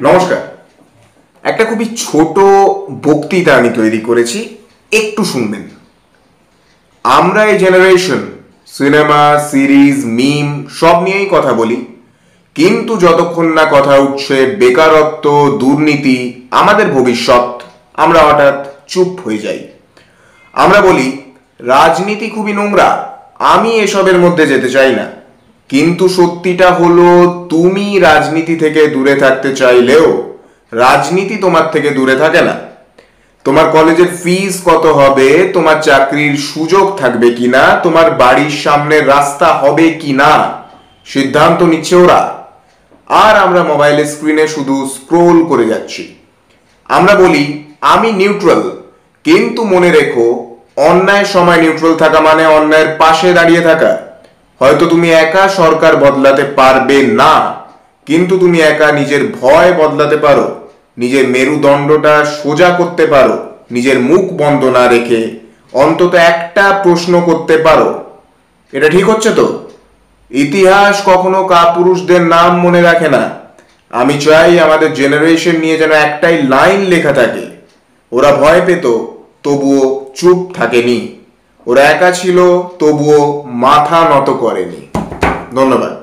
নমস্কার। একটা খুবই ছোট বক্তৃতা আমি তৈরি করেছি, একটু শুনবেন। আমরা এই জেনারেশন সিনেমা, সিরিজ, মিম সব নিয়েই কথা বলি, কিন্তু যতক্ষণ না কথা উঠছে বেকারত্ব, দুর্নীতি, আমাদের ভবিষ্যৎ, আমরা হঠাৎ চুপ হয়ে যাই। আমরা বলি রাজনীতি খুবই নোংরা, আমি এসবের মধ্যে যেতে চাই না। কিন্তু সত্যিটা হলো, তুমি রাজনীতি থেকে দূরে থাকতে চাইলেও রাজনীতি তোমার থেকে দূরে থাকে না। তোমার কলেজের ফিস কত হবে, তোমার চাকরির সুযোগ থাকবে কিনা, তোমার বাড়ির সামনে রাস্তা হবে কিনা, সিদ্ধান্ত নিচ্ছে ওরা। আর আমরা মোবাইলের স্ক্রিনে শুধু স্ক্রোল করে যাচ্ছি। আমরা বলি আমি নিউট্রাল, কিন্তু মনে রেখো, অন্যায় সময় নিউট্রাল থাকা মানে অন্যায়ের পাশে দাঁড়িয়ে থাকা। হয়তো তুমি একা সরকার বদলাতে পারবে না, কিন্তু তুমি একা নিজের ভয় বদলাতে পারো, নিজের মেরুদণ্ডটা সোজা করতে পারো, নিজের মুখ বন্ধ না রেখে অন্তত একটা প্রশ্ন করতে পারো, এটা ঠিক হচ্ছে তো? ইতিহাস কখনো কাপুরুষদের নাম মনে রাখে না। আমি চাই আমাদের জেনারেশন নিয়ে যেন একটাই লাইন লেখা থাকে, ওরা ভয় পেত তবুও চুপ থাকেনি, ওরা একা ছিল তবুও মাথা নত করেনি। ধন্যবাদ।